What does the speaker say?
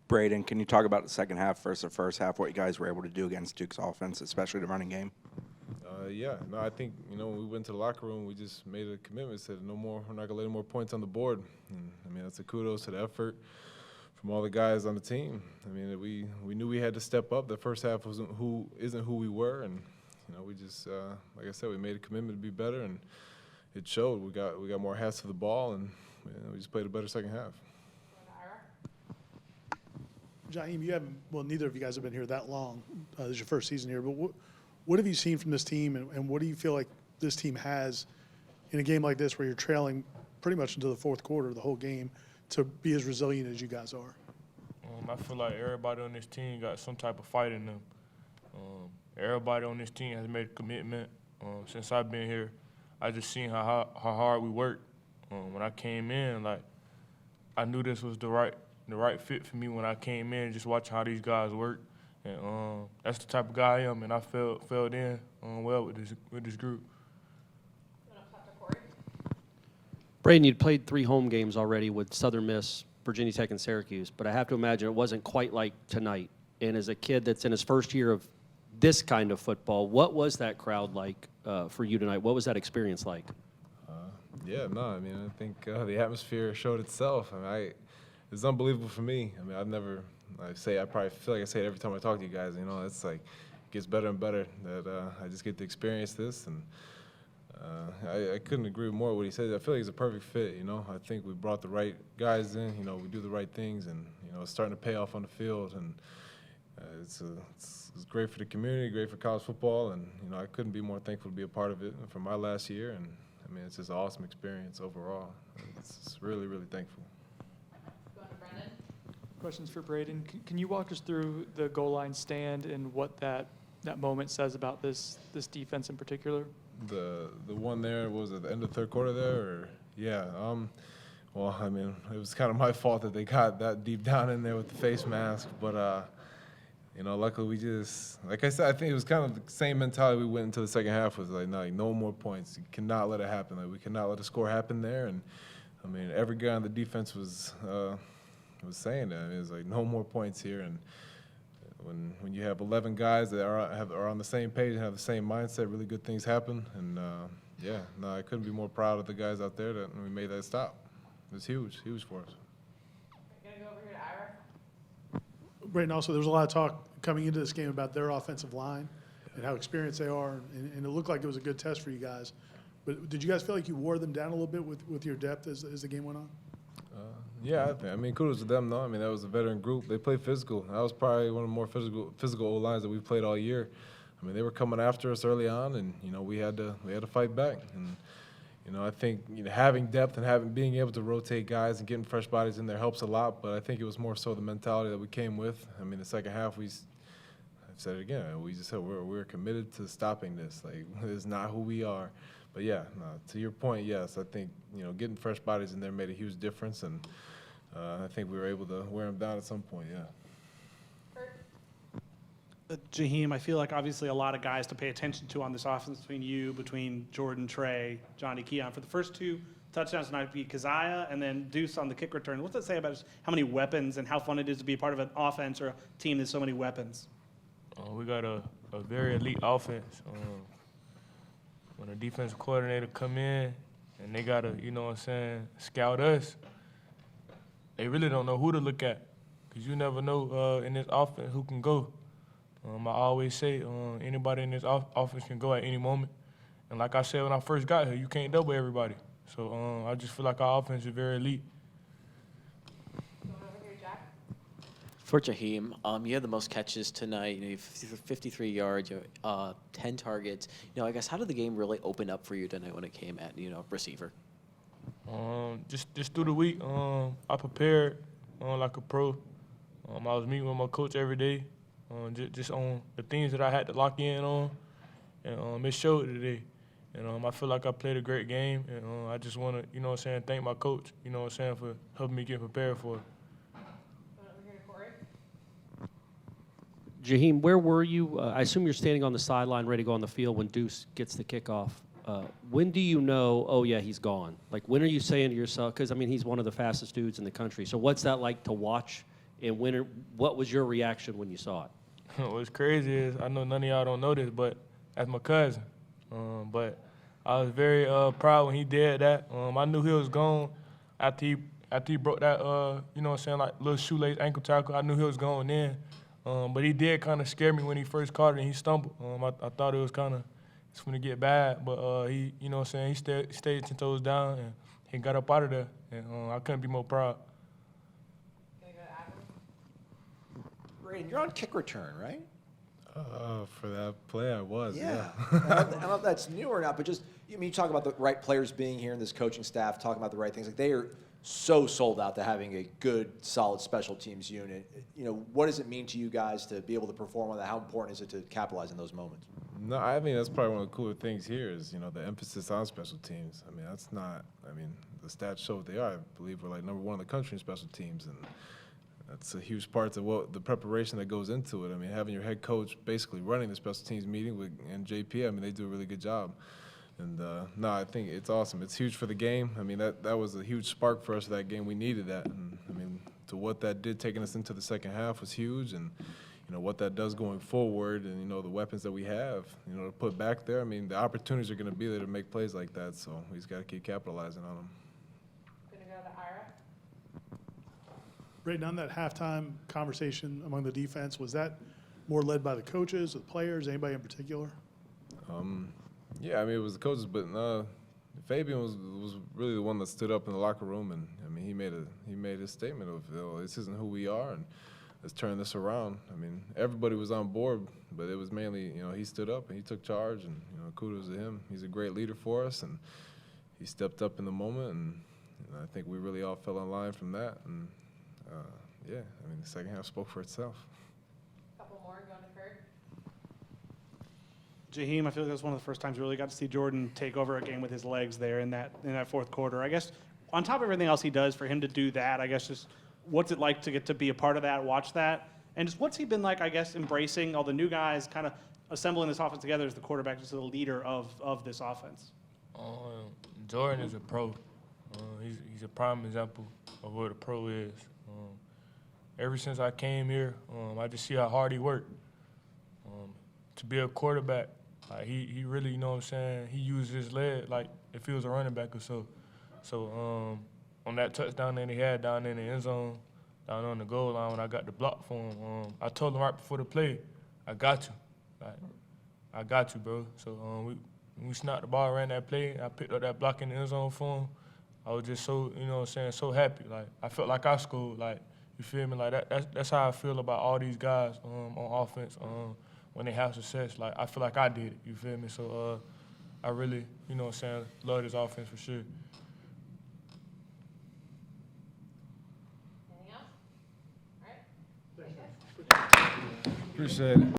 Braden, can you talk about the second half versus the first half, what you guys were able to do against Duke's offense, especially the running game? Yeah, no, I think, when we went to the locker room, we just made a commitment, said no more, we're not going to let any more points on the board. And, that's a kudos to the effort from all the guys on the team. We knew we had to step up. The first half isn't who we were, and, we just, like I said, we made a commitment to be better, and it showed. We got more hats to the ball, and we just played a better second half. Jaheim, neither of you guys have been here that long. This is your first season here, but what have you seen from this team, and what do you feel like this team has in a game like this where you're trailing pretty much into the fourth quarter of the whole game to be as resilient as you guys are? I feel like everybody on this team got some type of fight in them. Everybody on this team has made a commitment. Since I've been here, I just seen how hard we work. When I came in, I knew this was the right fit for me when I came in, just watching how these guys work. And that's the type of guy I am, and I filled in well with this group. Braden, you'd played 3 home games already with Southern Miss, Virginia Tech, and Syracuse, but I have to imagine it wasn't quite like tonight. And as a kid that's in his first year of this kind of football, what was that crowd like for you tonight? What was that experience like? I think the atmosphere showed itself. It's unbelievable for me. I probably feel like I say it every time I talk to you guys. It's like it gets better and better that I just get to experience this, and I couldn't agree more with what he said. I feel like he's a perfect fit. I think we brought the right guys in. We do the right things, and it's starting to pay off on the field, and it's great for the community, great for college football, and I couldn't be more thankful to be a part of it for my last year, and it's just an awesome experience overall. It's really, really thankful. Questions for Braden. Can you walk us through the goal line stand and what that moment says about this defense in particular? The one there was at the end of the third quarter there, or yeah. It was kind of my fault that they got that deep down in there with the face mask, but luckily we just, like I said, I think it was kind of the same mentality we went into the second half was no more points. You cannot let it happen. We cannot let a score happen there, and every guy on the defense was saying that. It was no more points here, and when you have 11 guys that are on the same page and have the same mindset, really good things happen. And I couldn't be more proud of the guys out there that we made that stop. It was huge for us. We're gonna go over here to Ira. Braden, also, there was a lot of talk coming into this game about their offensive line and how experienced they are, and it looked like it was a good test for you guys. But did you guys feel like you wore them down a little bit with your depth as the game went on? Yeah, kudos to them, though. That was a veteran group. They played physical. That was probably one of the more physical O-lines that we've played all year. They were coming after us early on, and we had to fight back. And I think having depth and being able to rotate guys and getting fresh bodies in there helps a lot. But I think it was more so the mentality that we came with. The second half, I've said it again. We just said we're committed to stopping this. This is not who we are. But yeah, to your point, yes, I think getting fresh bodies in there made a huge difference, and I think we were able to wear them down at some point. Yeah. Jaheim, I feel like obviously a lot of guys to pay attention to on this offense between Jordan, Trey, Johnny, Keon. For the first 2 touchdowns tonight, be Keziah and then Deuce on the kick return. What's that say about how many weapons and how fun it is to be a part of an offense or a team that's so many weapons? We got a very elite offense. When a defensive coordinator come in and they got to, scout us, they really don't know who to look at because you never know in this offense who can go. I always say anybody in this offense can go at any moment. And like I said when I first got here, you can't double everybody. So I just feel like our offense is very elite. For Jaheim, you had the most catches tonight. You have 53 yards, 10 targets. I guess how did the game really open up for you tonight when it came at receiver? Just through the week, I prepared like a pro. I was meeting with my coach every day, just on the things that I had to lock in on, and it showed today. And I feel like I played a great game, and I just want to, thank my coach, for helping me get prepared for it. Jaheim, where were you? I assume you're standing on the sideline ready to go on the field when Deuce gets the kickoff. When do you know, oh, yeah, he's gone? When are you saying to yourself, because, he's one of the fastest dudes in the country. So what's that like to watch And what was your reaction when you saw it? What's crazy is I know none of y'all don't know this, but that's my cousin. But I was very proud when he did that. I knew he was gone after he broke that you know what I'm saying, like little shoelace ankle tackle. I knew he was going in. But he did kind of scare me when he first caught it and he stumbled. I thought it was kind of it's going to get bad, but he, you know what I'm saying, he stayed 10 toes down and he got up out of there. And I couldn't be more proud. Braden, you're on kick return, right? For that play, I was. Yeah. I don't know if that's new or not, but just, you talk about the right players being here and this coaching staff talking about the right things. Like, they are so sold out to having a good, solid special teams unit. What does it mean to you guys to be able to perform on that? How important is it to capitalize in those moments? No, I mean, that's probably one of the cooler things here is, the emphasis on special teams. I mean, that's not, the stats show what they are. I believe we're like number 1 in the country in special teams, and that's a huge part of what the preparation that goes into it. I mean, having your head coach basically running the special teams meeting and JP, they do a really good job. And no, I think it's awesome. It's huge for the game. I mean, that was a huge spark for us for that game. We needed that. And to what that did taking us into the second half was huge. And what that does going forward, and the weapons that we have, to put back there. The opportunities are going to be there to make plays like that. So we just got to keep capitalizing on them. Gonna go to Ira. Braden, on that halftime conversation among the defense, was that more led by the coaches, the players, anybody in particular? Yeah, it was the coaches, but Fabian was really the one that stood up in the locker room, and he made a statement of, this isn't who we are, and let's turn this around. Everybody was on board, but it was mainly, he stood up and he took charge, and kudos to him. He's a great leader for us, and he stepped up in the moment, and I think we really all fell in line from that, and yeah, the second half spoke for itself. Couple more going to Kurt. Jaheim, I feel like that's one of the first times we really got to see Jordan take over a game with his legs there in that fourth quarter. I guess on top of everything else he does, for him to do that, I guess just what's it like to get to be a part of that, watch that, and just what's he been like, I guess, embracing all the new guys, kind of assembling this offense together as the quarterback, just the leader of this offense? Jordan is a pro. He's a prime example of what a pro is. Ever since I came here, I just see how hard he worked. To be a quarterback, he really, you know what I'm saying, he used his leg like if he was a running back or so. So on that touchdown that he had down in the end zone, down on the goal line when I got the block for him, I told him right before the play, I got you. I got you, bro. So when we snapped the ball, ran that play, I picked up that block in the end zone for him. I was just so, you know what I'm saying, so happy. Like, I felt like I scored. Like, you feel me? Like, that's how I feel about all these guys on offense when they have success. Like, I feel like I did it, you feel me? So I really, you know what I'm saying, love this offense for sure. Anything else? All right. Appreciate it.